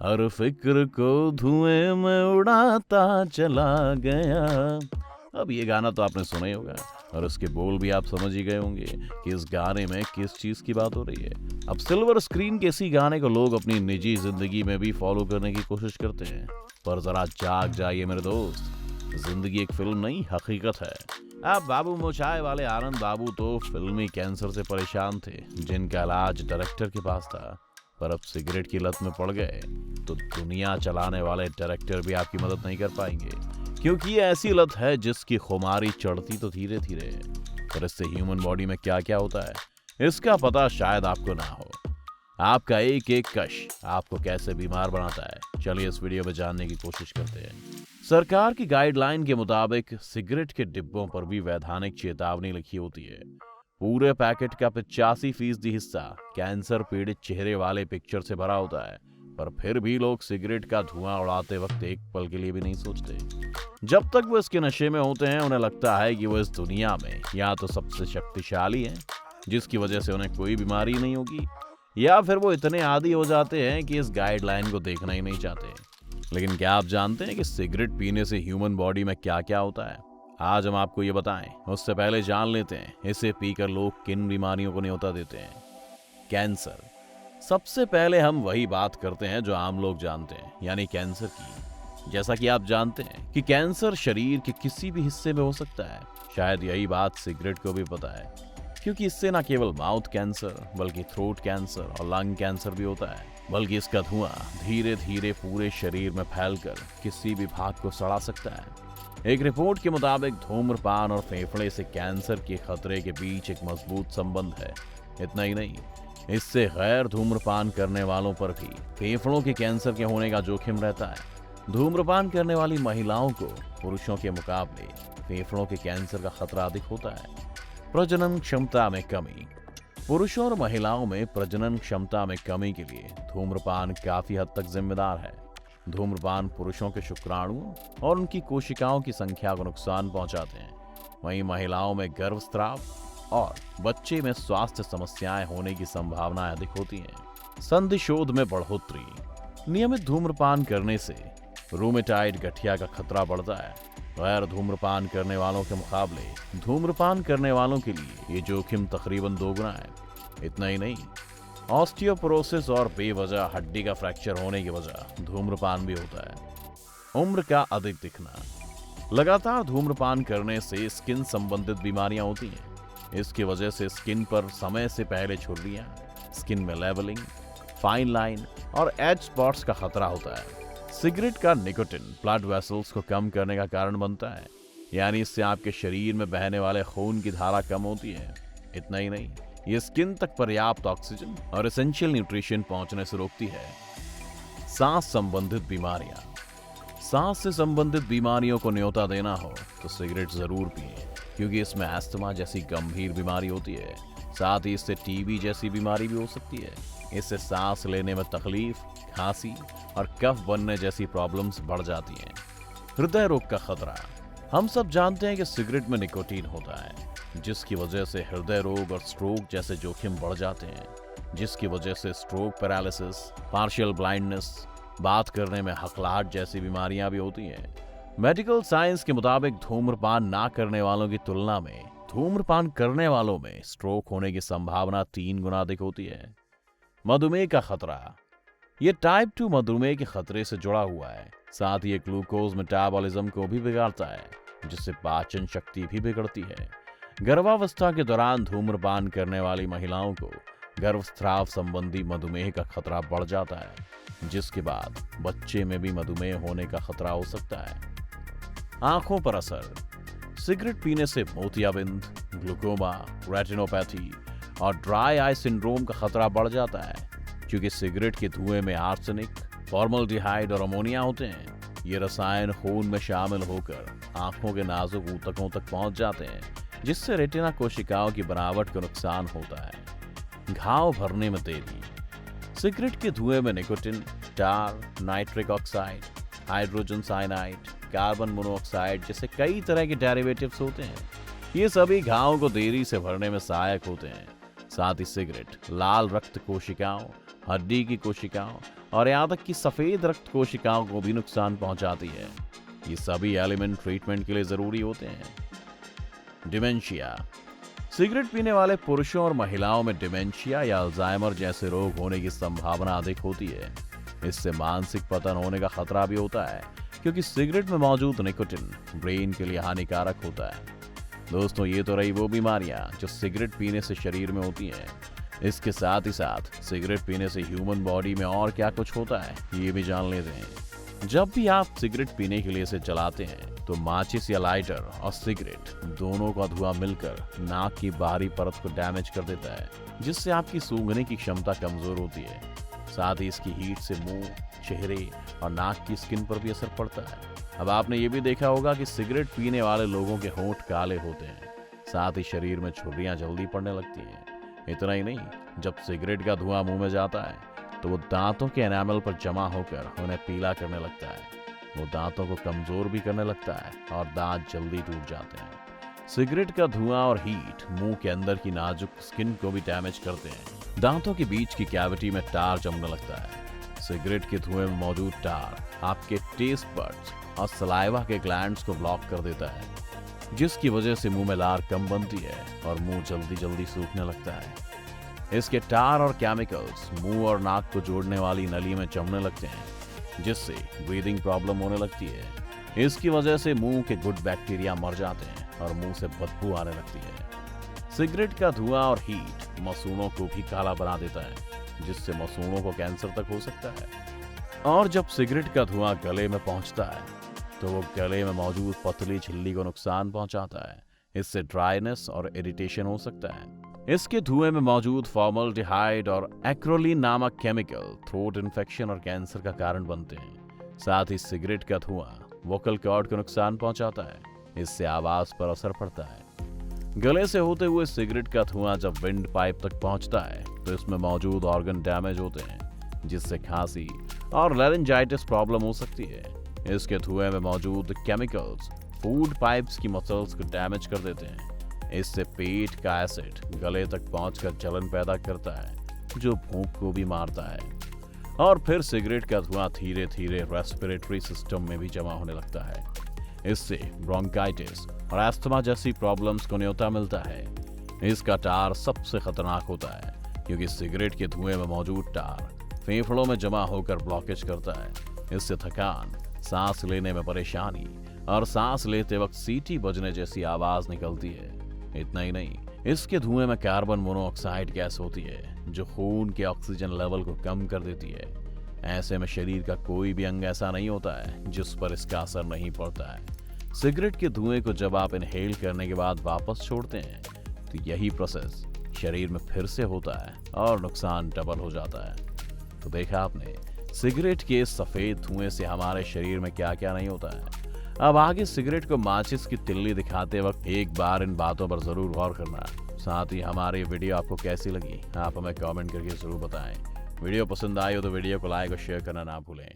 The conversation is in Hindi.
हर फिक्र को धुएं में उड़ाता चला गया। अब ये गाना तो आपने सुना ही होगा और उसके बोल भी आप समझ ही गए होंगे कि इस गाने में किस चीज की बात हो रही है। अब सिल्वर स्क्रीन के इसी गाने को लोग अपनी निजी जिंदगी में भी फॉलो करने की कोशिश करते हैं, पर जरा जाग जाइए मेरे दोस्त, जिंदगी एक फिल्म नहीं हकीकत है। अब बाबू मोचाए वाले आनंद बाबू तो फिल्मी कैंसर से परेशान थे, जिनका इलाज डायरेक्टर के पास था, पर अब सिगरेट की लत में पड़ गए तो दुनिया चलाने वाले डायरेक्टर भी आपकी मदद नहीं कर पाएंगे, क्योंकि ये ऐसी लत है जिसकी खुमारी चढ़ती तो धीरे धीरे, पर इससे ह्यूमन बॉडी में क्या क्या होता है इसका पता शायद आपको ना हो। आपका एक एक कश आपको कैसे बीमार बनाता है, चलिए इस वीडियो में जानने की कोशिश करते हैं। सरकार की गाइडलाइन के मुताबिक सिगरेट के डिब्बों पर भी वैधानिक चेतावनी लिखी होती है। पूरे पैकेट का 85% हिस्सा कैंसर पीड़ित चेहरे वाले पिक्चर से भरा होता है, पर फिर भी लोग सिगरेट का धुआं उड़ाते वक्त एक पल के लिए भी नहीं सोचते। जब तक वो इसके नशे में होते हैं उन्हें लगता है कि वो इस दुनिया में या तो सबसे शक्तिशाली हैं, जिसकी वजह से उन्हें कोई बीमारी नहीं होगी, या फिर वो इतने आदी हो जाते हैं कि इस गाइडलाइन को देखना ही नहीं चाहते। लेकिन क्या आप जानते हैं कि सिगरेट पीने से ह्यूमन बॉडी में क्या क्या होता है? आज हम आपको ये बताएं, उससे पहले जान लेते हैं इसे पीकर लोग किन बीमारियों को न्योता देते हैं। कैंसर। सबसे पहले हम वही बात करते हैं जो आम लोग जानते हैं, यानी कैंसर की। जैसा कि आप जानते हैं कि कैंसर शरीर के किसी भी हिस्से में हो सकता है। शायद यही बात सिगरेट को भी पता है, क्योंकि इससे न केवल माउथ कैंसर बल्कि थ्रोट कैंसर और लंग कैंसर भी होता है, बल्कि इसका धुआं धीरे धीरे पूरे शरीर में फैलकर किसी भी भाग को सड़ा सकता है। एक रिपोर्ट के मुताबिक धूम्रपान और फेफड़े से कैंसर के खतरे के बीच एक मजबूत संबंध है। इतना ही नहीं, इससे गैर धूम्रपान करने वालों पर भी फेफड़ों के कैंसर के होने का जोखिम रहता है। धूम्रपान करने वाली महिलाओं को पुरुषों के मुकाबले फेफड़ों के कैंसर का खतरा अधिक होता है। प्रजनन क्षमता में कमी। पुरुषों और महिलाओं में प्रजनन क्षमता में कमी के लिए धूम्रपान काफी हद तक जिम्मेदार है। धूम्रपान पुरुषों के शुक्राणुओं और उनकी कोशिकाओं की संख्या को नुकसान पहुंचाते हैं। वहीं महिलाओं में गर्भस्राव और बच्चे में स्वास्थ्य समस्याएं होने की संभावनाएं अधिक होती हैं। संधि शोध में बढ़ोतरी। नियमित धूम्रपान करने से रूमेटाइड गठिया का खतरा बढ़ता है। गैर धूम्रपान करने वालों के मुकाबले धूम्रपान करने वालों के लिए ये जोखिम तकरीबन 2 गुना है। इतना ही नहीं, ऑस्टियोपोरोसिस और बेवजह हड्डी का फ्रैक्चर होने की वजह धूम्रपान भी होता है। उम्र का अधिक दिखना। लगातार धूम्रपान करने से स्किन संबंधित बीमारियां होती हैं। इसकी वजह से स्किन पर समय से पहले झुर्रियां, स्किन में लेवलिंग, फाइन लाइन और एज स्पॉट्स का खतरा होता है। सिगरेट का निकोटिन ब्लड वेसल्स को कम करने का कारण बनता है, यानी इससे आपके शरीर में बहने वाले खून की धारा कम होती है। इतना ही नहीं, ये स्किन तक पर्याप्त ऑक्सीजन और एसेंशियल न्यूट्रिशन पहुंचने से रोकती है। सांस संबंधित बीमारियां। सांस से संबंधित बीमारियों को न्योता देना हो तो सिगरेट जरूर पिए, क्योंकि इसमें अस्थमा जैसी गंभीर बीमारी होती है। साथ ही इससे टीबी जैसी बीमारी भी हो सकती है। इससे सांस लेने में तकलीफ, खांसी और कफ बनने जैसी प्रॉब्लम्स बढ़ जाती हैं। हृदय रोग का खतरा। हम सब जानते हैं कि सिगरेट में निकोटीन होता है, जिसकी वजह से हृदय रोग और स्ट्रोक जैसे जोखिम बढ़ जाते हैं, जिसकी वजह से स्ट्रोक, पैरालिसिस, पार्शियल ब्लाइंडनेस, बात करने में हकलाहट जैसी बीमारियां भी होती हैं। मेडिकल साइंस के मुताबिक धूम्रपान ना करने वालों की तुलना में धूम्रपान करने वालों में स्ट्रोक होने की संभावना 3 गुना अधिक होती है। मधुमेह का खतरा। ये टाइप 2 मधुमेह के खतरे से जुड़ा हुआ है। साथ ही ये ग्लूकोज मेटाबॉलिज्म को भी बिगाड़ता है, जिससे पाचन शक्ति भी बिगड़ती है। गर्भावस्था के दौरान धूम्रपान करने वाली महिलाओं को गर्भस्राव संबंधी मधुमेह का खतरा बढ़ जाता है, जिसके बाद बच्चे में भी मधुमेह होने का खतरा हो सकता है। आंखों पर असर। सिगरेट पीने से मोतियाबिंद, ग्लूकोमा, रेटिनोपैथी और ड्राई आई सिंड्रोम का खतरा बढ़ जाता है, क्योंकि सिगरेट के धुएं में आर्सेनिक, फॉर्मल्डिहाइड और अमोनिया होते हैं। ये रसायन खून में शामिल होकर आंखों के नाजुक ऊतकों तक पहुंच जाते हैं, जिससे रेटिना कोशिकाओं की बनावट को नुकसान होता है। घाव भरने में देरी। सिगरेट के धुएं में nicotine, tar, nitric oxide, hydrogen cyanide, carbon monoxide जैसे कई तरह के डेरिवेटिव्स होते हैं। ये सभी घावों को देरी से भरने में सहायक होते हैं। साथ ही सिगरेट लाल रक्त कोशिकाओं, हड्डी की कोशिकाओं और यहाँ तक कि सफेद रक्त कोशिकाओं को भी नुकसान पहुंचाती है। ये सभी एलिमेंट ट्रीटमेंट के लिए जरूरी होते हैं। डिमेंशिया। सिगरेट पीने वाले पुरुषों और महिलाओं में डिमेंशिया या अल्जाइमर जैसे रोग होने की संभावना अधिक होती है। इससे मानसिक पतन होने का खतरा भी होता है, क्योंकि सिगरेट में मौजूद निकोटिन ब्रेन के लिए हानिकारक होता है। दोस्तों, ये तो रही वो बीमारियां जो सिगरेट पीने से शरीर में होती हैं। इसके साथ ही साथ सिगरेट पीने से ह्यूमन बॉडी में और क्या कुछ होता है, ये भी जान लेते हैं। जब भी आप सिगरेट पीने के लिए इसे जलाते हैं तो माचिस या लाइटर और सिगरेट दोनों का धुआं मिलकर नाक की बाहरी परत को डैमेज कर देता है, जिससे आपकी सूंघने की क्षमता कमजोर होती है। साथ ही इसकी हीट से मुंह, चेहरे और नाक की स्किन पर भी असर पड़ता है। अब आपने ये भी देखा होगा कि सिगरेट पीने वाले लोगों के होंठ काले होते हैं, साथ ही शरीर में झुर्रियां जल्दी पड़ने लगती हैं। इतना ही नहीं, जब सिगरेट का धुआं मुंह में जाता है तो वो दांतों के एनामल पर जमा होकर उन्हें पीला करने लगता है। वो दांतों को कमजोर भी करने लगता है और दांत जल्दी टूट जाते हैं। सिगरेट का धुआं और हीट मुंह के अंदर की नाजुक स्किन को भी डैमेज करते हैं। दांतों के बीच की कैविटी में टार जमने लगता है। सिगरेट के धुएं में मौजूद टार आपके टेस्ट बड्स और सलाइवा के ग्लैंड्स को ब्लॉक कर देता है, जिसकी वजह से मुंह में लार कम बनती है और मुंह जल्दी जल्दी सूखने लगता है। इसके टार और केमिकल्स मुंह और नाक को जोड़ने वाली नली में जमने लगते हैं, जिससे ब्रीदिंग प्रॉब्लम होने लगती है। इसकी वजह से मुंह के गुड बैक्टीरिया मर जाते हैं और मुंह से बदबू आने लगती है। सिगरेट का धुआं और हीट मसूड़ों को भी काला बना देता है, जिससे मसूड़ों को कैंसर तक हो सकता है। और जब सिगरेट का धुआं गले में पहुंचता है तो वो गले में मौजूद पतली झिल्ली को नुकसान पहुंचाता है। इससे ड्राइनेस और इरिटेशन हो सकता है। इसके धुएं में मौजूद फॉर्मल्डिहाइड और एक्रोलीन नामक केमिकल थ्रोट इन्फेक्शन और कैंसर का कारण बनते हैं। साथ ही सिगरेट का धुआं वोकल कॉर्ड को नुकसान पहुंचाता है। इससे आवाज पर असर पड़ता है। गले से होते हुए सिगरेट का धुआं जब विंड पाइप तक पहुंचता है तो इसमें मौजूद ऑर्गन डैमेज होते हैं, जिससे खांसी और लैरिंजाइटिस प्रॉब्लम हो सकती है। इसके धुएं में मौजूद केमिकल्स फूड पाइप्स की मसल्स को डैमेज कर देते हैं। इससे पेट का एसिड गले तक पहुंचकर जलन पैदा करता है, जो भूख को भी मारता है। और फिर सिगरेट का धुआं धीरे धीरे रेस्पिरेटरी सिस्टम में भी जमा होने लगता है। इससे ब्रोंकाइटिस और एस्थमा जैसी प्रॉब्लम्स को न्योता मिलता है। इसका टार सबसे खतरनाक होता है, क्योंकि सिगरेट के धुएं में मौजूद टार फेफड़ों में जमा होकर ब्लॉकेज करता है। इससे थकान, सांस लेने में परेशानी और सांस लेते वक्त सीटी बजने जैसी आवाज निकलती है। इतना ही नहीं, इसके धुएं में कार्बन मोनोऑक्साइड गैस होती है, जो खून के ऑक्सीजन लेवल को कम कर देती है। ऐसे में शरीर का कोई भी अंग ऐसा नहीं होता है जिस पर इसका असर नहीं पड़ता है। सिगरेट के धुएं को जब आप इनहेल करने के बाद वापस छोड़ते हैं तो यही प्रोसेस शरीर में फिर से होता है और नुकसान डबल हो जाता है। तो देखा आपने, सिगरेट के सफेद धुएं से हमारे शरीर में क्या क्या नहीं होता है। अब आगे सिगरेट को माचिस की तिल्ली दिखाते वक्त एक बार इन बातों पर जरूर गौर करना। साथ ही हमारी वीडियो आपको कैसी लगी, आप हमें कमेंट करके जरूर बताएं। वीडियो पसंद आई हो तो वीडियो को लाइक और शेयर करना ना भूलें।